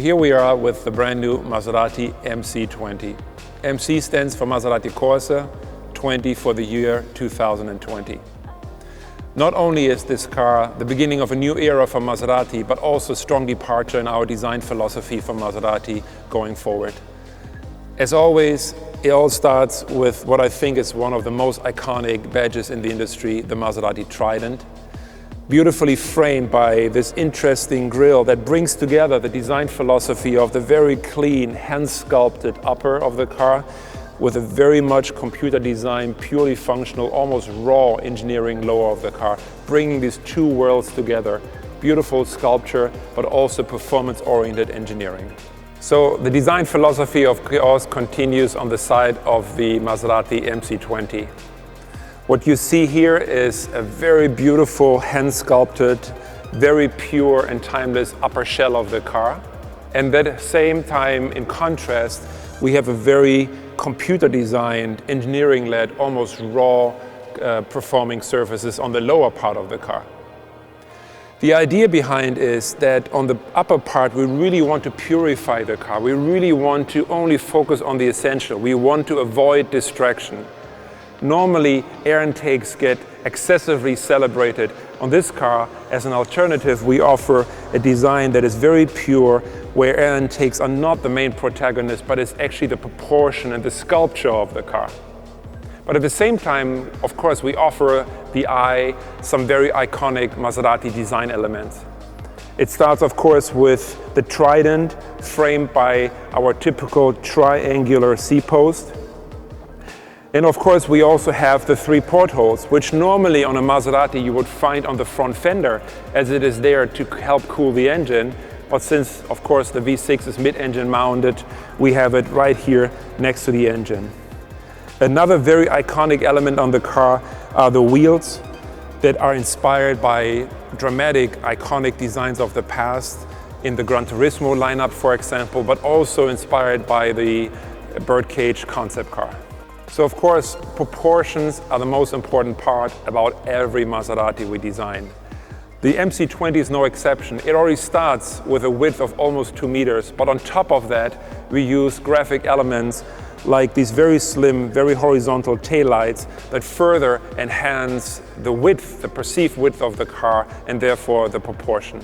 here we are with the brand new Maserati MC20. MC stands for Maserati Corsa, 20 for the year 2020. Not only is this car the beginning of a new era for Maserati, but also a strong departure in our design philosophy for Maserati going forward. As always, it all starts with what I think is one of the most iconic badges in the industry, the Maserati Trident. Beautifully framed by this interesting grille that brings together the design philosophy of the very clean, hand-sculpted upper of the car with a very much computer design, purely functional, almost raw engineering lower of the car, bringing these two worlds together. Beautiful sculpture, but also performance-oriented engineering. So the design philosophy of Klaus continues on the side of the Maserati MC20. What you see here is a very beautiful, hand-sculpted, very pure and timeless upper shell of the car. And at the same time, in contrast, we have a very computer-designed, engineering-led, almost raw performing surfaces on the lower part of the car. The idea behind is that on the upper part, we really want to purify the car. We really want to only focus on the essential. We want to avoid distraction. Normally, air intakes get excessively celebrated. On this car, as an alternative, we offer a design that is very pure, where air intakes are not the main protagonist, but it's actually the proportion and the sculpture of the car. But at the same time, of course, we offer the eye some very iconic Maserati design elements. It starts, of course, with the Trident, framed by our typical triangular C-post. And of course, we also have the three portholes, which normally on a Maserati you would find on the front fender, as it is there to help cool the engine. But since, of course, the V6 is mid-engine mounted, we have it right here next to the engine. Another very iconic element on the car are the wheels that are inspired by dramatic, iconic designs of the past in the Gran Turismo lineup, for example, but also inspired by the birdcage concept car. So of course, proportions are the most important part about every Maserati we design. The MC20 is no exception. It already starts with a width of almost 2 meters, but on top of that, we use graphic elements like these very slim, very horizontal taillights that further enhance the width, the perceived width of the car, and therefore the proportion.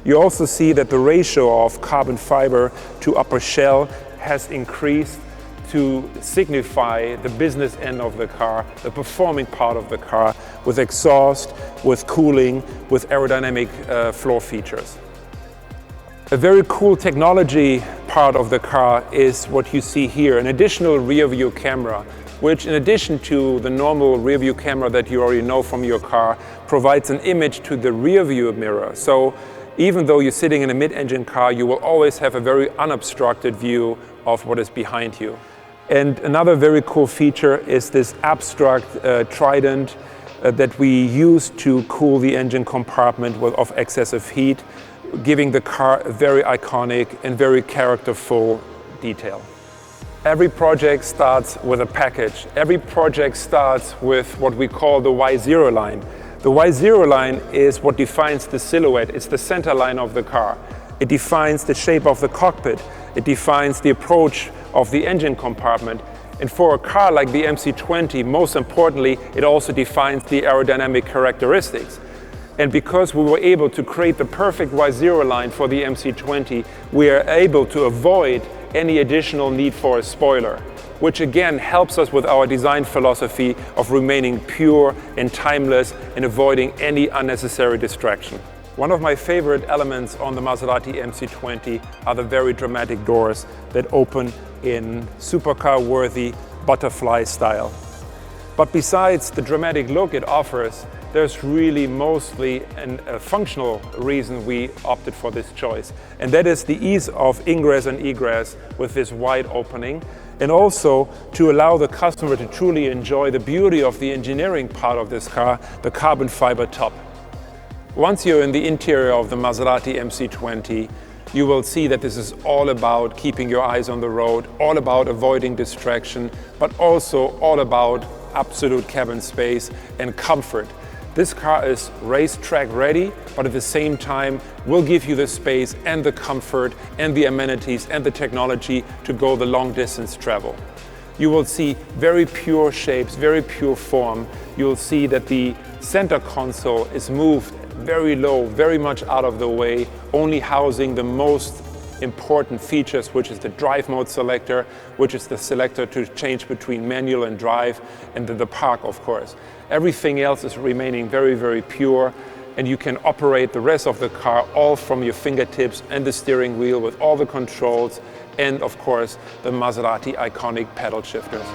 You also see that the ratio of carbon fiber to upper shell has increased to signify the business end of the car, the performing part of the car, with exhaust, with cooling, with aerodynamic floor features. A very cool technology part of the car is what you see here, an additional rear view camera, which in addition to the normal rear view camera that you already know from your car, provides an image to the rear view mirror. So even though you're sitting in a mid-engine car, you will always have a very unobstructed view of what is behind you. And another very cool feature is this abstract Trident that we use to cool the engine compartment of excessive heat, giving the car a very iconic and very characterful detail. Every project starts with a package. Every project starts with what we call the Y0 line. The Y0 line is what defines the silhouette. It's the center line of the car. It defines the shape of the cockpit. It defines the approach of the engine compartment. And for a car like the MC20, most importantly, it also defines the aerodynamic characteristics. And because we were able to create the perfect Y0 line for the MC20, we are able to avoid any additional need for a spoiler, which again helps us with our design philosophy of remaining pure and timeless and avoiding any unnecessary distraction. One of my favorite elements on the Maserati MC20 are the very dramatic doors that open in supercar-worthy butterfly style. But besides the dramatic look it offers, there's really mostly a functional reason we opted for this choice. And that is the ease of ingress and egress with this wide opening, and also to allow the customer to truly enjoy the beauty of the engineering part of this car, the carbon fiber top. Once you're in the interior of the Maserati MC20, you will see that this is all about keeping your eyes on the road, all about avoiding distraction, but also all about absolute cabin space and comfort. This car is racetrack ready, but at the same time will give you the space and the comfort and the amenities and the technology to go the long distance travel. You will see very pure shapes, very pure form. You'll see that the center console is moved very low, very much out of the way, only housing the most important features, which is the drive mode selector, which is the selector to change between manual and drive, and then the park, of course. Everything else is remaining very, very pure, and you can operate the rest of the car all from your fingertips and the steering wheel with all the controls, and of course the Maserati iconic pedal shifters.